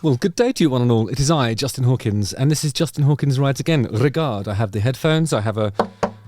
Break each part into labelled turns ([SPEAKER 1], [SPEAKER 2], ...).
[SPEAKER 1] Well, good day to you one and all. It is I, Justin Hawkins, and this is Justin Hawkins Rides Again. Regard, I have the headphones, I have a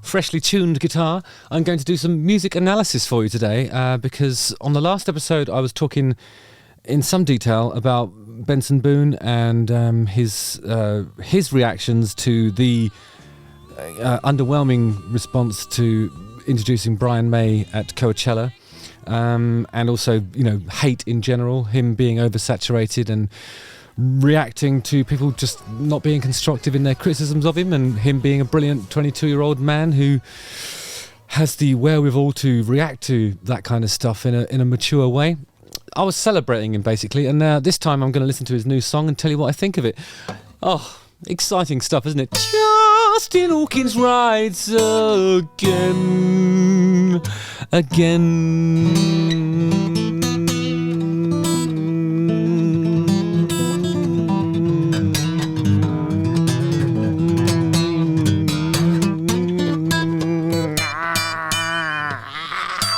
[SPEAKER 1] freshly tuned guitar. I'm going to do some music analysis for you today because on the last episode I was talking in some detail about Benson Boone and his reactions to the underwhelming response to introducing Brian May at Coachella. And also, hate in general, him being oversaturated and reacting to people just not being constructive in their criticisms of him, and him being a brilliant 22-year-old man who has the wherewithal to react to that kind of stuff in a mature way. I was celebrating him basically, and this time I'm going to listen to his new song and tell you what I think of it. Oh, exciting stuff, isn't it? Justin Hawkins rides again.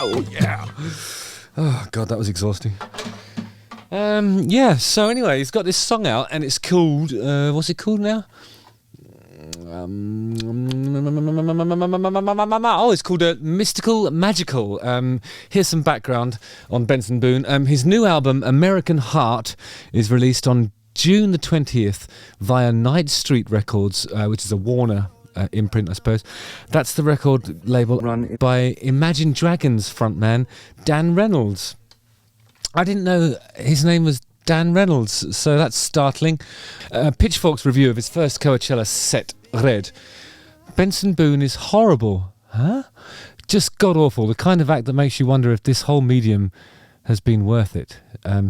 [SPEAKER 1] Oh yeah. Oh god, that was exhausting. So anyway, he's got this song out and it's called what's it called now? It's called Mystical Magical. Here's some background on Benson Boone. His new album, American Heart, is released on June the 20th via Night Street Records, which is a Warner imprint, I suppose. That's the record label run by Imagine Dragons frontman Dan Reynolds. I didn't know his name was Dan Reynolds, so that's startling. Pitchfork's review of his first Coachella set read, Benson Boone is horrible. Huh? Just god-awful, the kind of act that makes you wonder if this whole medium has been worth it.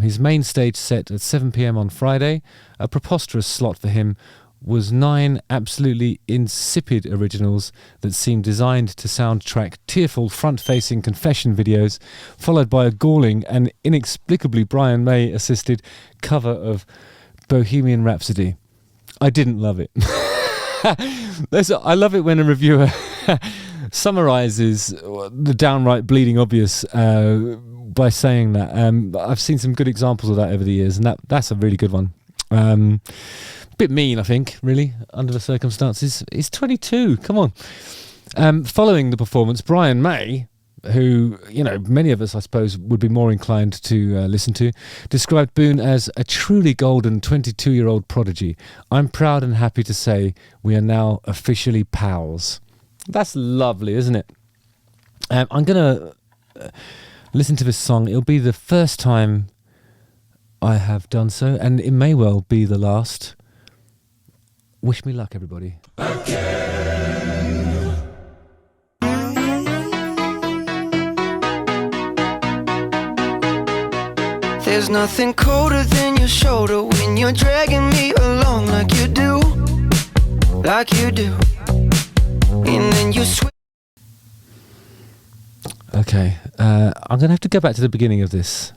[SPEAKER 1] His main stage set at 7 p.m. on Friday, a preposterous slot for him, was 9 absolutely insipid originals that seemed designed to soundtrack tearful front-facing confession videos, followed by a galling and inexplicably Brian May-assisted cover of Bohemian Rhapsody. I didn't love it. I love it when a reviewer summarises the downright bleeding obvious by saying that. I've seen some good examples of that over the years, and that's a really good one. Bit mean, I think, really, under the circumstances. He's 22, come on. Following the performance, Brian May, who, many of us, I suppose, would be more inclined to listen to, described Boone as a truly golden 22-year-old prodigy. I'm proud and happy to say we are now officially pals. That's lovely, isn't it? I'm going to listen to this song. It'll be the first time I have done so, and it may well be the last. Wish me luck, everybody.
[SPEAKER 2] Again. There's nothing colder than your shoulder when you're dragging me along like you do. And then you switch.
[SPEAKER 1] Okay, I'm going to have to go back to the beginning of this.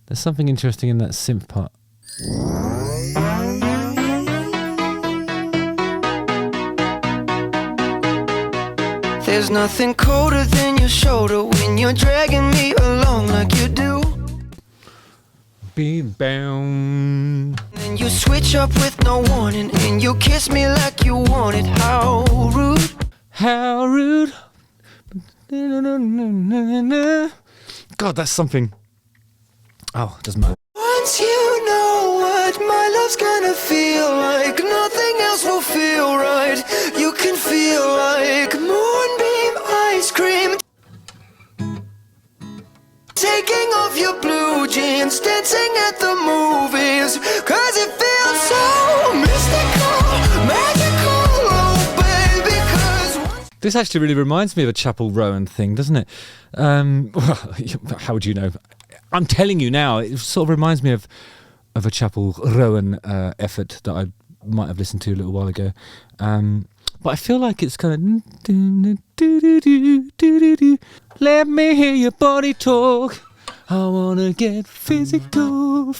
[SPEAKER 1] There's something interesting in that synth part.
[SPEAKER 2] There's nothing colder than your shoulder when you're dragging me along like you do.
[SPEAKER 1] Beam bound.
[SPEAKER 2] And you switch up with no warning, and you kiss me like you want it. How rude.
[SPEAKER 1] How rude. God, that's something. Oh, it doesn't matter.
[SPEAKER 2] Once you know what my love's gonna feel like, nothing else will feel right. You can feel like moonbeam ice cream. Taking off your blue jeans, dancing at the movies, 'cause it feels so mystical, magical, oh baby, 'cause
[SPEAKER 1] This actually really reminds me of a Chapel Rowan thing, doesn't it? Well, how would you know? I'm telling you now, it sort of reminds me of a Chapel Rowan effort that I might have listened to a little while ago. But I feel like it's kind of... Let me hear your body talk. I want to get physical.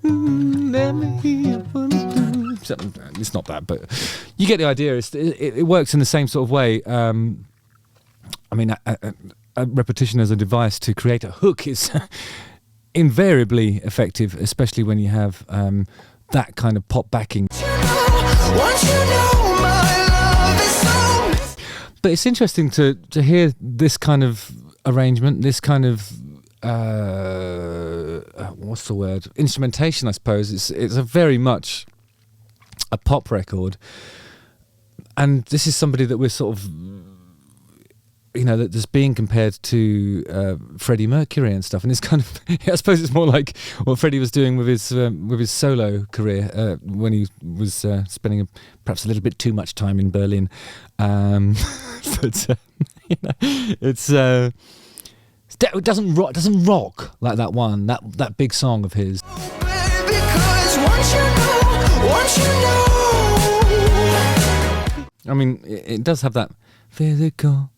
[SPEAKER 1] Let me hear your body talk. It's not that, but you get the idea. It works in the same sort of way. I mean, a repetition as a device to create a hook is invariably effective, especially when you have that kind of pop backing. But it's interesting to hear this kind of arrangement, this kind of what's the word? Instrumentation, I suppose. It's a very much a pop record, and this is somebody that we're sort of, that's being compared to Freddie Mercury and stuff, and it's kind of, I suppose it's more like what Freddie was doing with his solo career when he was spending perhaps a little bit too much time in Berlin, but it doesn't rock like that one, that big song of his. I mean, it does have that physical,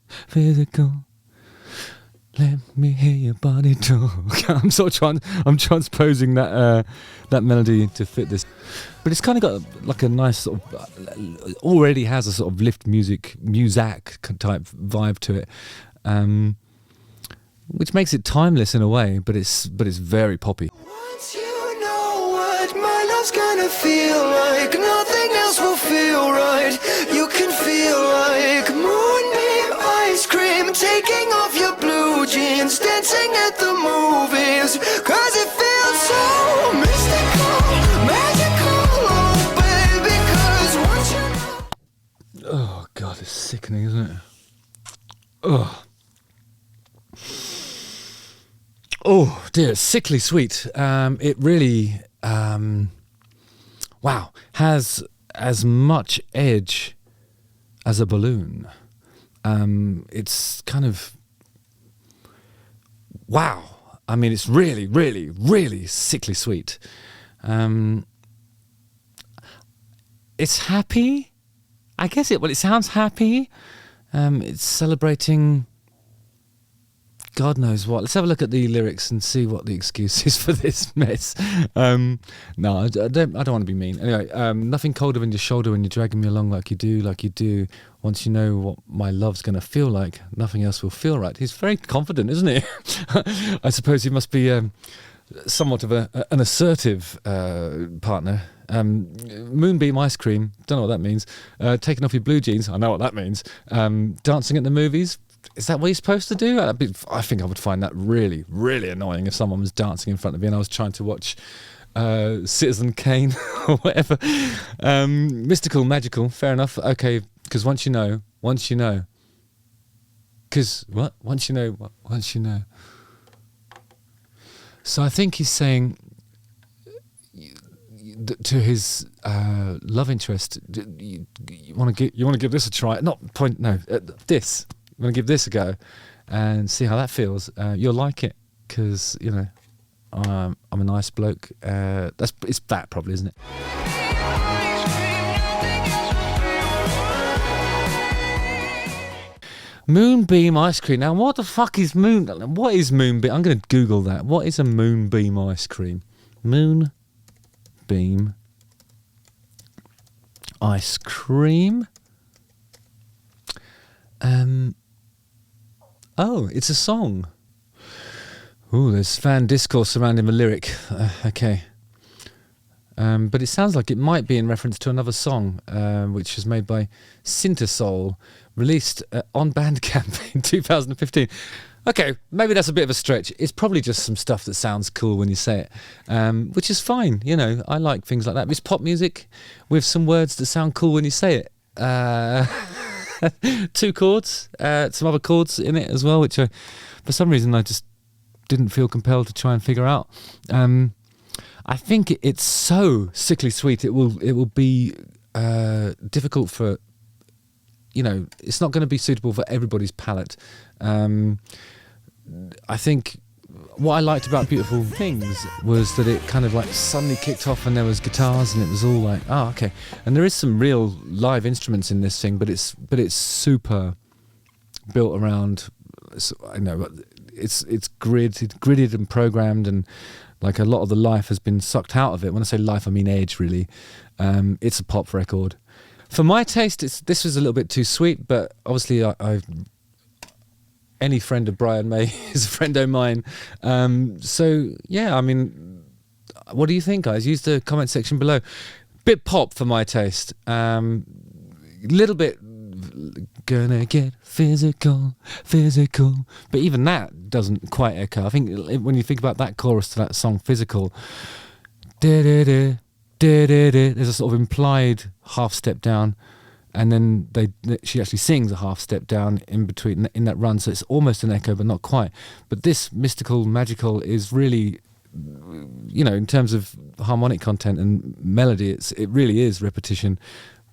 [SPEAKER 1] let me hear your body talk. I'm transposing that melody to fit this, but it's kind of got like a nice sort of, already has a sort of lift muzak type vibe to it, which makes it timeless in a way, but it's very poppy.
[SPEAKER 2] Once you know what my love's gonna feel like, nothing else will feel right. You can feel like moonbeam ice cream, taking off your blue jeans, dancing at the movies, 'cause it feels so mystical, magical, oh baby, 'cause once you know.
[SPEAKER 1] Oh God, it's sickening, isn't it? Oh. Oh dear, sickly sweet. It really, has as much edge as a balloon. It's kind of, wow. I mean, it's really, really, really sickly sweet. It's happy. I guess it sounds happy. It's celebrating God knows what. Let's have a look at the lyrics and see what the excuse is for this mess. No, I don't want to be mean. Anyway, nothing colder than your shoulder when you're dragging me along like you do. Once you know what my love's going to feel like, nothing else will feel right. He's very confident, isn't he? I suppose he must be somewhat of an assertive partner. Moonbeam ice cream, don't know what that means. Taking off your blue jeans, I know what that means. Dancing at the movies, is that what you're supposed to do? I think I would find that really, really annoying if someone was dancing in front of me and I was trying to watch Citizen Kane or whatever. Mystical, magical, fair enough. Okay, because once you know. Because what? Once you know. So I think he's saying to his love interest, you want to give this a try. This. I'm going to give this a go and see how that feels. You'll like it because, I'm a nice bloke. It's that probably, isn't it? Moonbeam ice cream. Now, what the fuck is what is moonbeam? I'm going to Google that. What is a moonbeam ice cream? Moonbeam ice cream. Oh, it's a song. Ooh, there's fan discourse surrounding the lyric. Okay. But it sounds like it might be in reference to another song, which was made by Synthesol, released on Bandcamp in 2015. Okay, maybe that's a bit of a stretch. It's probably just some stuff that sounds cool when you say it, which is fine. I like things like that. It's pop music with some words that sound cool when you say it. 2 chords, some other chords in it as well, which for some reason I just didn't feel compelled to try and figure out. I think it's so sickly sweet. It will be difficult for, it's not going to be suitable for everybody's palate. I think what I liked about Beautiful Things was that it kind of like suddenly kicked off and there was guitars and it was all like, oh, okay. And there is some real live instruments in this thing, but it's super built around, I know, it's gridded and programmed, and like a lot of the life has been sucked out of it. When I say life, I mean edge, really. It's a pop record. For my taste, this was a little bit too sweet, but obviously any friend of Brian May is a friend of mine. So yeah, I mean, what do you think, guys? Use the comment section below. Bit pop for my taste. Little bit gonna get physical, but even that doesn't quite echo. I think when you think about that chorus to that song, Physical, there's a sort of implied half step down, and then she actually sings a half step down in between in that run, so it's almost an echo but not quite. But this Mystical Magical is really, you know, in terms of harmonic content and melody, it really is repetition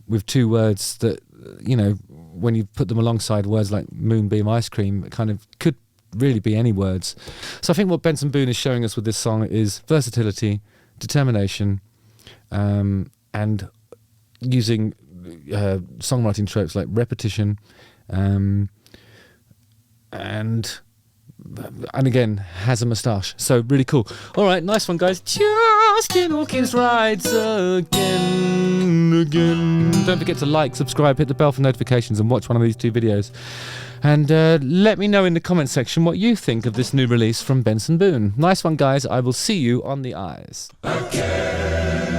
[SPEAKER 1] with two words that, you know, when you put them alongside words like moonbeam, ice cream, it kind of could really be any words. So I think what Benson Boone is showing us with this song is versatility, determination, and using songwriting tropes like repetition, and again has a moustache. So really cool. All right, nice one, guys. Justin Hawkins rides again. Don't forget to like, subscribe, hit the bell for notifications, and watch one of these two videos. And let me know in the comment section what you think of this new release from Benson Boone. Nice one, guys. I will see you on the eyes.
[SPEAKER 2] Again.